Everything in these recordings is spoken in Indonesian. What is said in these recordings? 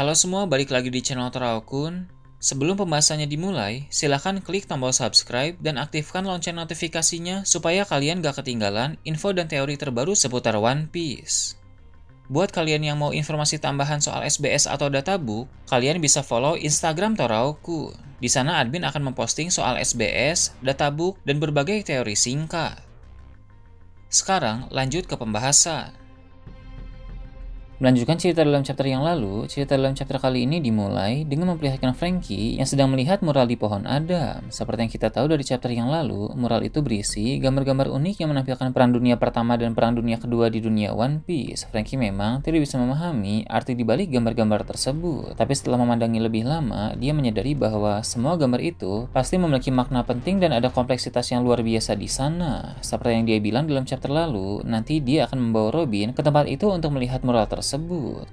Halo semua, balik lagi di channel Toraokun. Sebelum pembahasannya dimulai, silahkan klik tombol subscribe dan aktifkan lonceng notifikasinya supaya kalian gak ketinggalan info dan teori terbaru seputar One Piece. Buat kalian yang mau informasi tambahan soal SBS atau databook, kalian bisa follow Instagram Toraokun. Di sana admin akan memposting soal SBS, databook, dan berbagai teori singkat. Sekarang lanjut ke pembahasan. Melanjutkan cerita dalam chapter yang lalu, cerita dalam chapter kali ini dimulai dengan memperlihatkan Franky yang sedang melihat mural di pohon Adam. Seperti yang kita tahu dari chapter yang lalu, mural itu berisi gambar-gambar unik yang menampilkan Perang Dunia Pertama dan Perang Dunia Kedua di dunia One Piece. Franky memang tidak bisa memahami arti dibalik gambar-gambar tersebut, tapi setelah memandangi lebih lama, dia menyadari bahwa semua gambar itu pasti memiliki makna penting dan ada kompleksitas yang luar biasa di sana. Seperti yang dia bilang dalam chapter lalu, nanti dia akan membawa Robin ke tempat itu untuk melihat mural tersebut.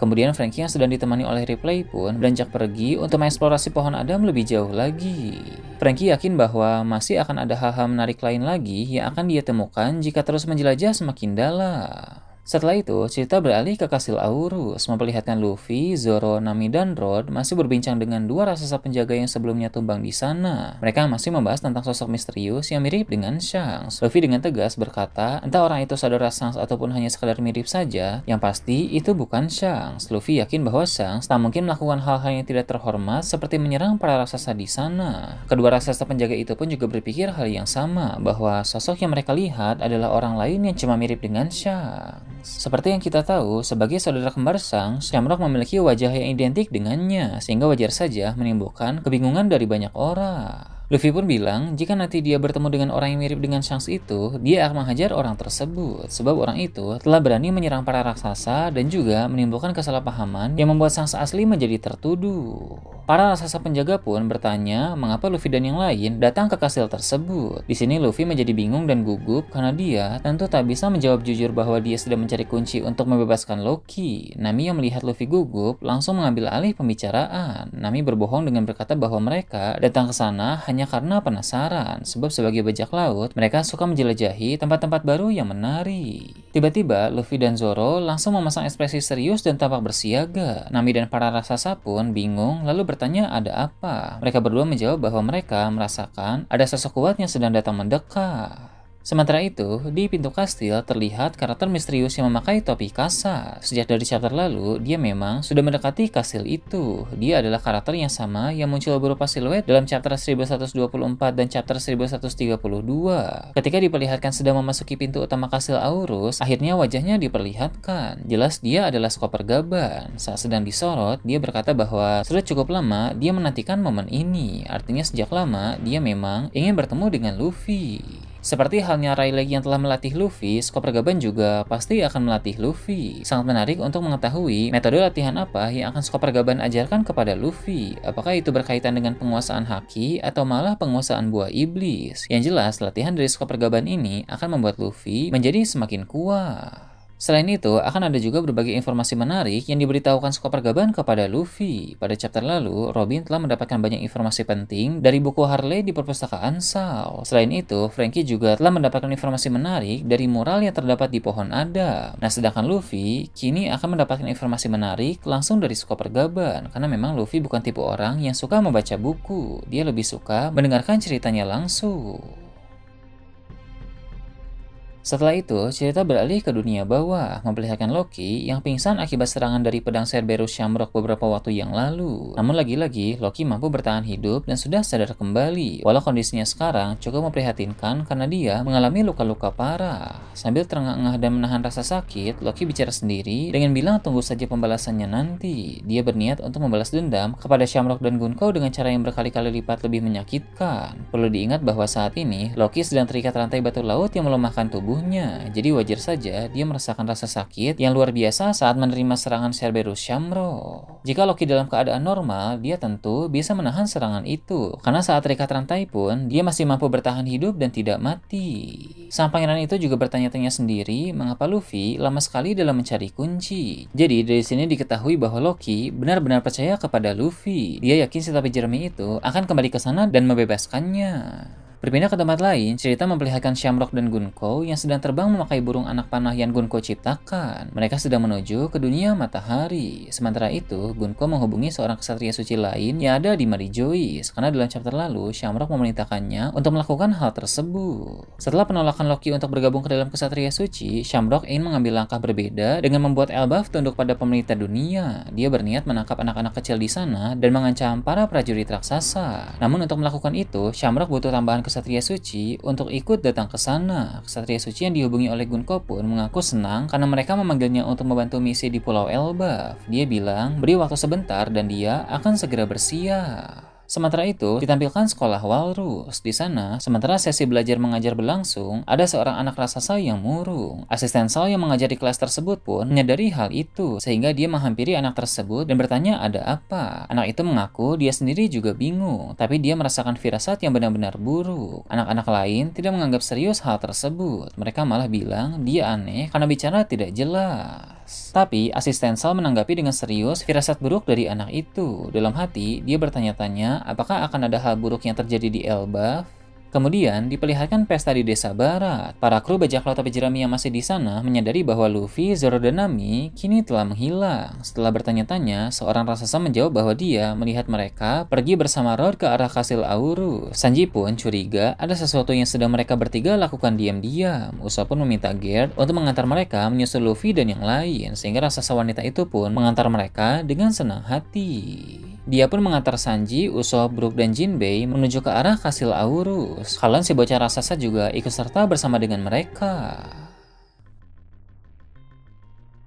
Kemudian Franky yang sedang ditemani oleh Ripley pun beranjak pergi untuk mengeksplorasi pohon Adam lebih jauh lagi. Franky yakin bahwa masih akan ada hal-hal menarik lain lagi yang akan dia temukan jika terus menjelajah semakin dalam. Setelah itu, cerita beralih ke kastil Aurus, memperlihatkan Luffy, Zoro, Nami, dan Rod masih berbincang dengan dua raksasa penjaga yang sebelumnya tumbang di sana. Mereka masih membahas tentang sosok misterius yang mirip dengan Shanks. Luffy dengan tegas berkata, entah orang itu saudara Shanks ataupun hanya sekadar mirip saja, yang pasti itu bukan Shanks. Luffy yakin bahwa Shanks tak mungkin melakukan hal-hal yang tidak terhormat seperti menyerang para raksasa di sana. Kedua raksasa penjaga itu pun juga berpikir hal yang sama, bahwa sosok yang mereka lihat adalah orang lain yang cuma mirip dengan Shanks. Seperti yang kita tahu, sebagai saudara kembar Shanks, Shamrock memiliki wajah yang identik dengannya, sehingga wajar saja menimbulkan kebingungan dari banyak orang. Luffy pun bilang, jika nanti dia bertemu dengan orang yang mirip dengan Shanks itu, dia akan menghajar orang tersebut, sebab orang itu telah berani menyerang para raksasa dan juga menimbulkan kesalahpahaman yang membuat Shanks asli menjadi tertuduh. Para raksasa penjaga pun bertanya mengapa Luffy dan yang lain datang ke kastil tersebut. Di sini Luffy menjadi bingung dan gugup karena dia tentu tak bisa menjawab jujur bahwa dia sedang mencari kunci untuk membebaskan Loki. Nami yang melihat Luffy gugup langsung mengambil alih pembicaraan. Nami berbohong dengan berkata bahwa mereka datang ke sana hanya karena penasaran, sebab sebagai bajak laut, mereka suka menjelajahi tempat-tempat baru yang menarik. Tiba-tiba, Luffy dan Zoro langsung memasang ekspresi serius dan tampak bersiaga. Nami dan para raksasa pun bingung, lalu bertanya ada apa. Mereka berdua menjawab bahwa mereka merasakan ada sosok kuat yang sedang datang mendekat. Sementara itu, di pintu kastil terlihat karakter misterius yang memakai topi kasar. Sejak dari chapter lalu, dia memang sudah mendekati kastil itu. Dia adalah karakter yang sama yang muncul berupa siluet dalam chapter 1124 dan chapter 1132. Ketika diperlihatkan sedang memasuki pintu utama kastil Aurus, akhirnya wajahnya diperlihatkan. Jelas dia adalah Chopper Gaban. Saat sedang disorot, dia berkata bahwa sudah cukup lama dia menantikan momen ini. Artinya sejak lama dia memang ingin bertemu dengan Luffy. Seperti halnya Rayleigh yang telah melatih Luffy, Chopper Gaban juga pasti akan melatih Luffy. Sangat menarik untuk mengetahui metode latihan apa yang akan Chopper Gaban ajarkan kepada Luffy. Apakah itu berkaitan dengan penguasaan haki atau malah penguasaan buah iblis? Yang jelas, latihan dari Chopper Gaban ini akan membuat Luffy menjadi semakin kuat. Selain itu, akan ada juga berbagai informasi menarik yang diberitahukan Chopper Gaban kepada Luffy. Pada chapter lalu, Robin telah mendapatkan banyak informasi penting dari buku Harley di perpustakaan Shaw. Selain itu, Franky juga telah mendapatkan informasi menarik dari mural yang terdapat di pohon Adam. Nah, sedangkan Luffy kini akan mendapatkan informasi menarik langsung dari Chopper Gaban, karena memang Luffy bukan tipe orang yang suka membaca buku. Dia lebih suka mendengarkan ceritanya langsung. Setelah itu, cerita beralih ke dunia bawah, memperlihatkan Loki yang pingsan akibat serangan dari pedang Cerberus Shamrock beberapa waktu yang lalu. Namun lagi-lagi, Loki mampu bertahan hidup dan sudah sadar kembali. Walau kondisinya sekarang cukup memprihatinkan karena dia mengalami luka-luka parah. Sambil terengah-engah dan menahan rasa sakit, Loki bicara sendiri dengan bilang tunggu saja pembalasannya nanti. Dia berniat untuk membalas dendam kepada Shamrock dan Gunko dengan cara yang berkali-kali lipat lebih menyakitkan. Perlu diingat bahwa saat ini, Loki sedang terikat rantai batu laut yang melemahkan tubuh. Jadi wajar saja dia merasakan rasa sakit yang luar biasa saat menerima serangan Cerberus Shamrock. Jika Loki dalam keadaan normal, dia tentu bisa menahan serangan itu, karena saat terikat rantai pun dia masih mampu bertahan hidup dan tidak mati. Sang pangeran itu juga bertanya-tanya sendiri mengapa Luffy lama sekali dalam mencari kunci. Jadi dari sini diketahui bahwa Loki benar-benar percaya kepada Luffy. Dia yakin si topi jerami itu akan kembali ke sana dan membebaskannya. Berpindah ke tempat lain, cerita memperlihatkan Shamrock dan Gunko yang sedang terbang memakai burung anak panah yang Gunko ciptakan. Mereka sedang menuju ke dunia matahari. Sementara itu, Gunko menghubungi seorang kesatria suci lain yang ada di Mary Joyce, karena dalam chapter lalu, Shamrock memerintahkannya untuk melakukan hal tersebut. Setelah penolakan Loki untuk bergabung ke dalam kesatria suci, Shamrock ingin mengambil langkah berbeda dengan membuat Elbaf tunduk pada pemerintah dunia. Dia berniat menangkap anak-anak kecil di sana dan mengancam para prajurit raksasa. Namun untuk melakukan itu, Shamrock butuh tambahan kesatria suci untuk ikut datang ke sana. Kesatria suci yang dihubungi oleh Gunko pun mengaku senang karena mereka memanggilnya untuk membantu misi di Pulau Elbaf. Dia bilang, beri waktu sebentar dan dia akan segera bersiap. Sementara itu, ditampilkan sekolah Walrus. Di sana, sementara sesi belajar mengajar berlangsung, ada seorang anak raksasa yang murung. Asisten Sal yang mengajar di kelas tersebut pun menyadari hal itu, sehingga dia menghampiri anak tersebut dan bertanya ada apa. Anak itu mengaku dia sendiri juga bingung, tapi dia merasakan firasat yang benar-benar buruk. Anak-anak lain tidak menganggap serius hal tersebut. Mereka malah bilang dia aneh karena bicara tidak jelas. Tapi asisten Sal menanggapi dengan serius firasat buruk dari anak itu. Dalam hati, dia bertanya-tanya apakah akan ada hal buruk yang terjadi di Elbaf. Kemudian diperlihatkan pesta di desa barat. Para kru bajak laut topi jerami yang masih di sana menyadari bahwa Luffy, Zoro, dan Nami kini telah menghilang. Setelah bertanya-tanya, seorang raksasa menjawab bahwa dia melihat mereka pergi bersama Rod ke arah kastil Aurus. Sanji pun curiga ada sesuatu yang sedang mereka bertiga lakukan diam-diam. Usopp pun meminta Gear untuk mengantar mereka menyusul Luffy dan yang lain, sehingga raksasa wanita itu pun mengantar mereka dengan senang hati. Dia pun mengantar Sanji, Usopp, Brook, dan Jinbei menuju ke arah kastil Aurus. Kalian si bocah raksasa juga ikut serta bersama dengan mereka.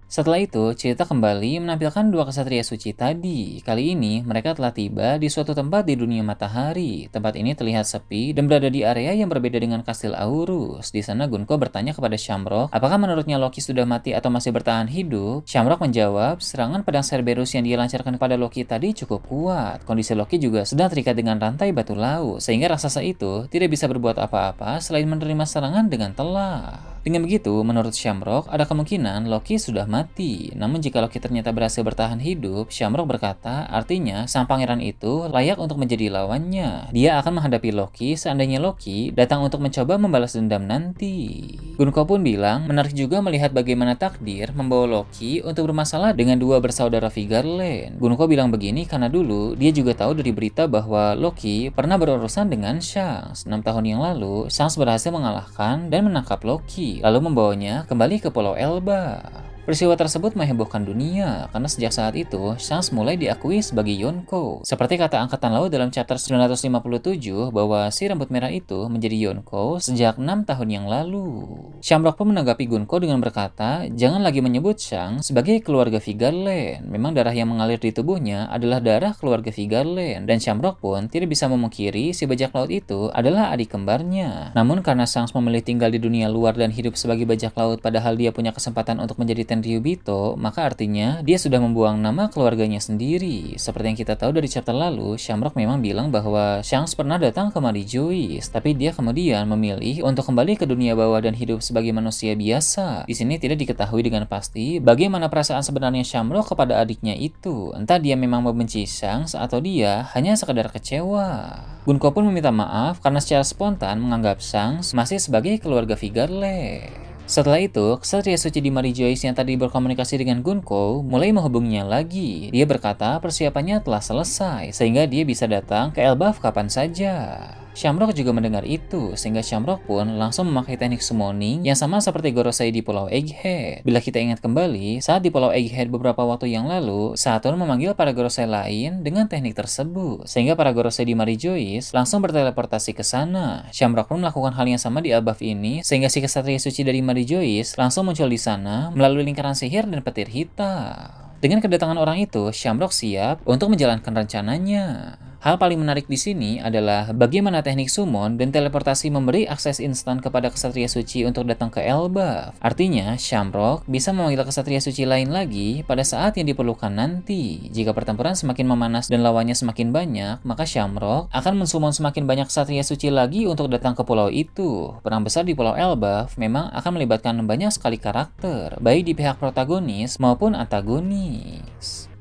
Setelah itu, cerita kembali menampilkan dua kesatria suci tadi. Kali ini, mereka telah tiba di suatu tempat di dunia matahari. Tempat ini terlihat sepi dan berada di area yang berbeda dengan kastil Aurus. Di sana, Gunko bertanya kepada Shamrock, apakah menurutnya Loki sudah mati atau masih bertahan hidup? Shamrock menjawab, serangan pedang Cerberus yang dia lancarkan kepada Loki tadi cukup kuat. Kondisi Loki juga sedang terikat dengan rantai batu laut, sehingga raksasa itu tidak bisa berbuat apa-apa selain menerima serangan dengan telak. Dengan begitu, menurut Shamrock, ada kemungkinan Loki sudah mati. Namun jika Loki ternyata berhasil bertahan hidup, Shamrock berkata, artinya sang pangeran itu layak untuk menjadi lawannya. Dia akan menghadapi Loki seandainya Loki datang untuk mencoba membalas dendam nanti. Gunko pun bilang, menarik juga melihat bagaimana takdir membawa Loki untuk bermasalah dengan dua bersaudara Vigarland. Gunko bilang begini karena dulu dia juga tahu dari berita bahwa Loki pernah berurusan dengan Shanks. 6 tahun yang lalu, Shanks berhasil mengalahkan dan menangkap Loki, lalu membawanya kembali ke Pulau Elba. Peristiwa tersebut menghebohkan dunia, karena sejak saat itu, Shanks mulai diakui sebagai Yonko. Seperti kata Angkatan Laut dalam chapter 957, bahwa si rambut merah itu menjadi Yonko sejak 6 tahun yang lalu. Shamrock pun menanggapi Gunko dengan berkata, jangan lagi menyebut Shanks sebagai keluarga Vigarland. Memang darah yang mengalir di tubuhnya adalah darah keluarga Vigarland, dan Shamrock pun tidak bisa memungkiri si bajak laut itu adalah adik kembarnya. Namun karena Shanks memilih tinggal di dunia luar dan hidup sebagai bajak laut padahal dia punya kesempatan untuk menjadi Tenryubito, maka artinya dia sudah membuang nama keluarganya sendiri. Seperti yang kita tahu dari chapter lalu, Shamrock memang bilang bahwa Shanks pernah datang ke Mary Joyce, tapi dia kemudian memilih untuk kembali ke dunia bawah dan hidup sebagai manusia biasa. Di sini tidak diketahui dengan pasti bagaimana perasaan sebenarnya Shamrock kepada adiknya itu. Entah dia memang membenci Shanks atau dia hanya sekadar kecewa. Gunko pun meminta maaf karena secara spontan menganggap Shanks masih sebagai keluarga Vigarland. Setelah itu, kesatria suci di Mary Joyce yang tadi berkomunikasi dengan Gunko mulai menghubunginya lagi. Dia berkata persiapannya telah selesai, sehingga dia bisa datang ke Elbaf kapan saja. Shamrock juga mendengar itu, sehingga Shamrock pun langsung memakai teknik summoning yang sama seperti Gorosei di Pulau Egghead. Bila kita ingat kembali, saat di Pulau Egghead beberapa waktu yang lalu, Saturn memanggil para Gorosei lain dengan teknik tersebut, sehingga para Gorosei di Mary Joyce langsung berteleportasi ke sana. Shamrock pun melakukan hal yang sama di Elbaf ini, sehingga si kesatria suci dari Mary Joyce langsung muncul di sana melalui lingkaran sihir dan petir hitam. Dengan kedatangan orang itu, Shamrock siap untuk menjalankan rencananya. Hal paling menarik di sini adalah bagaimana teknik summon dan teleportasi memberi akses instan kepada kesatria suci untuk datang ke Elbaf. Artinya, Shamrock bisa memanggil kesatria suci lain lagi pada saat yang diperlukan nanti. Jika pertempuran semakin memanas dan lawannya semakin banyak, maka Shamrock akan mensummon semakin banyak kesatria suci lagi untuk datang ke pulau itu. Perang besar di Pulau Elbaf memang akan melibatkan banyak sekali karakter, baik di pihak protagonis maupun antagonis.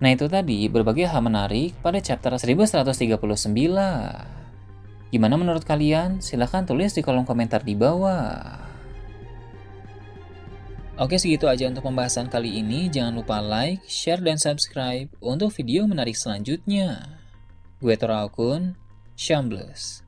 Nah itu tadi berbagai hal menarik pada chapter 1139. Gimana menurut kalian? Silahkan tulis di kolom komentar di bawah. Oke, segitu aja untuk pembahasan kali ini. Jangan lupa like, share, dan subscribe untuk video menarik selanjutnya. Gue Tora Okun, Shambles.